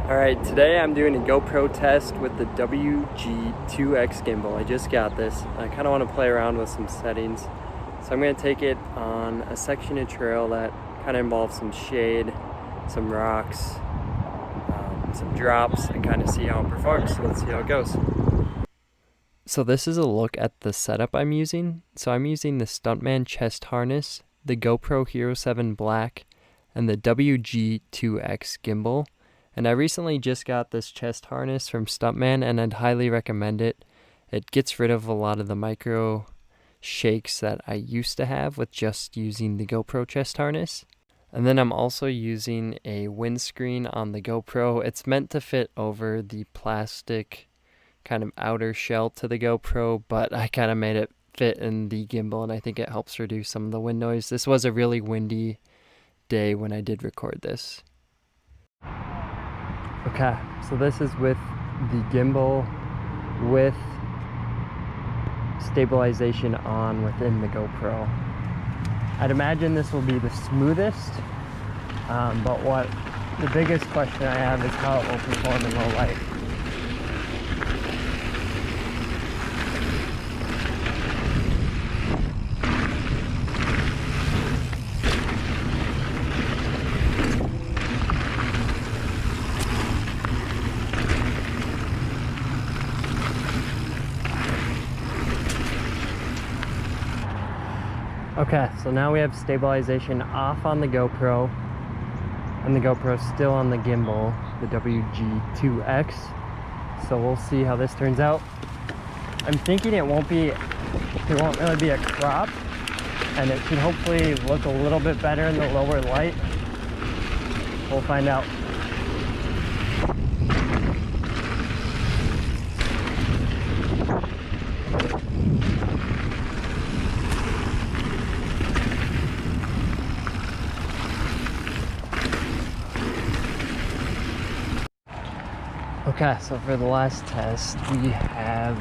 Alright, today I'm doing a GoPro test with the WG2X gimbal. I just got this. I kind of want to play around with some settings. So I'm going to take it on a section of trail that kind of involves some shade, some rocks, some drops, and kind of see how it performs. So let's see how it goes. So this is a look at the setup I'm using. So I'm using the Stuntman chest harness, the GoPro Hero 7 Black, and the WG2X gimbal. And I recently just got this chest harness from Stuntman, and I'd highly recommend it. It gets rid of a lot of the micro shakes that I used to have with just using the GoPro chest harness. And then I'm also using a windscreen on the GoPro. It's meant to fit over the plastic kind of outer shell to the GoPro, but I kind of made it fit in the gimbal, and I think it helps reduce some of the wind noise. This was a really windy day when I did record this. Okay, so this is with the gimbal with stabilization on within the GoPro. I'd imagine this will be the smoothest, but the biggest question I have is how it will perform in low light. Okay, so now we have stabilization off on the GoPro, and the GoPro's still on the gimbal, the WG2X. So we'll see how this turns out. I'm thinking there won't really be a crop, and it should hopefully look a little bit better in the lower light. We'll find out. Okay, so for the last test, we have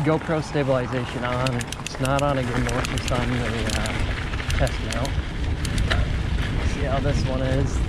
GoPro stabilization on. It's not on a gimbal, it's just on the test mount. Let's see how this one is.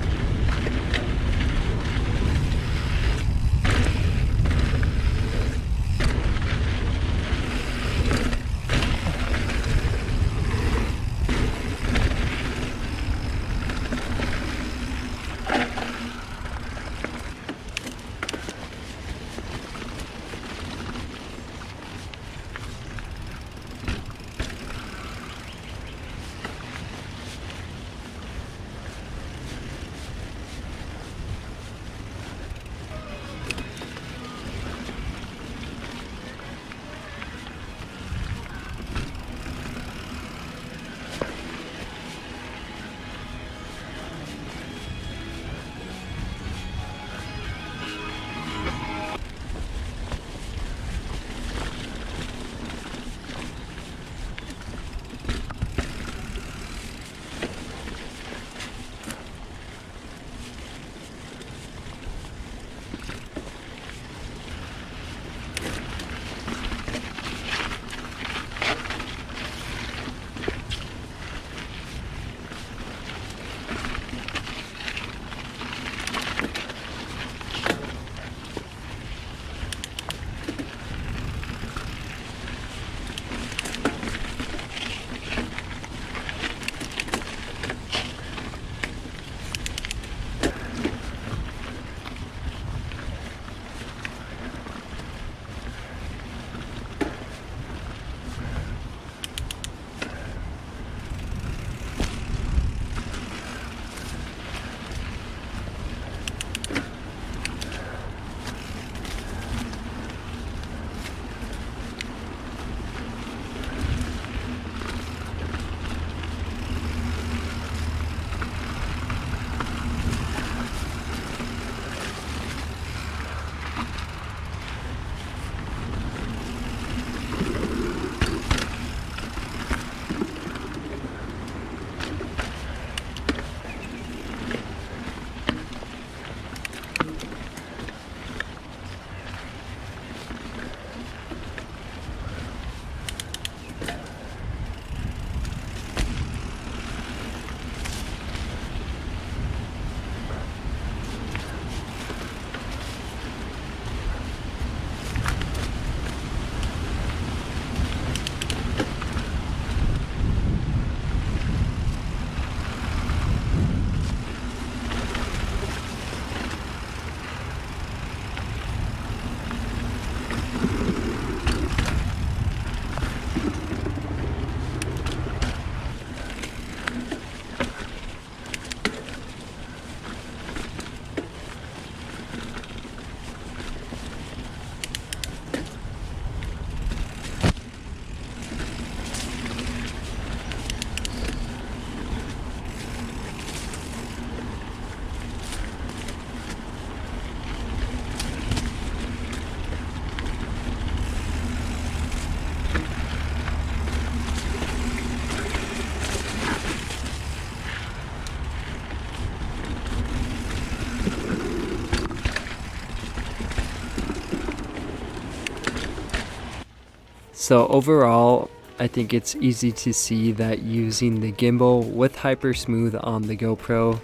So overall, I think it's easy to see that using the gimbal with HyperSmooth on the GoPro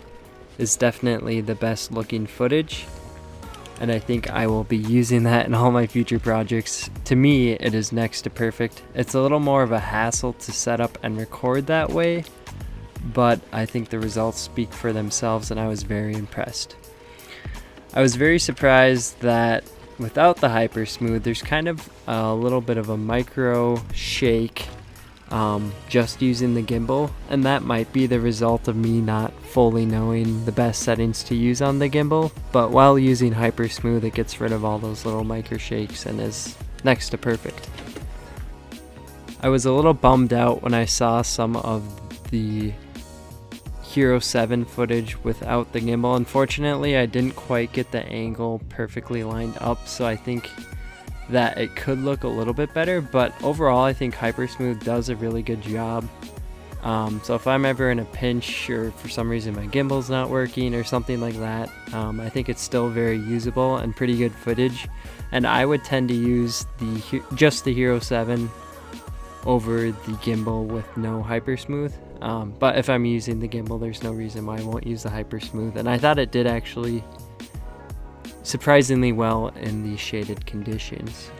is definitely the best looking footage. And I think I will be using that in all my future projects. To me, it is next to perfect. It's a little more of a hassle to set up and record that way, but I think the results speak for themselves and I was very impressed. I was very surprised that without the HyperSmooth, there's kind of a little bit of a micro shake just using the gimbal, and that might be the result of me not fully knowing the best settings to use on the gimbal, but while using HyperSmooth it gets rid of all those little micro shakes and is next to perfect. I was a little bummed out when I saw some of the Hero 7 footage without the gimbal. Unfortunately, I didn't quite get the angle perfectly lined up, so I think that it could look a little bit better, but overall I think HyperSmooth does a really good job. So if I'm ever in a pinch or for some reason my gimbal's not working or something like that, I think it's still very usable and pretty good footage, and I would tend to use just the Hero 7 over the gimbal with no HyperSmooth. But if I'm using the gimbal, there's no reason why I won't use the HyperSmooth, and I thought it did actually surprisingly well in these shaded conditions.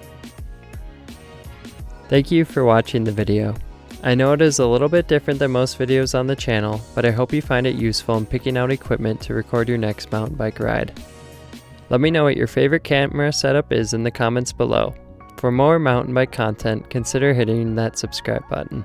Thank you for watching the video. I know it is a little bit different than most videos on the channel, but I hope you find it useful in picking out equipment to record your next mountain bike ride. Let me know what your favorite camera setup is in the comments below. For more mountain bike content, consider hitting that subscribe button.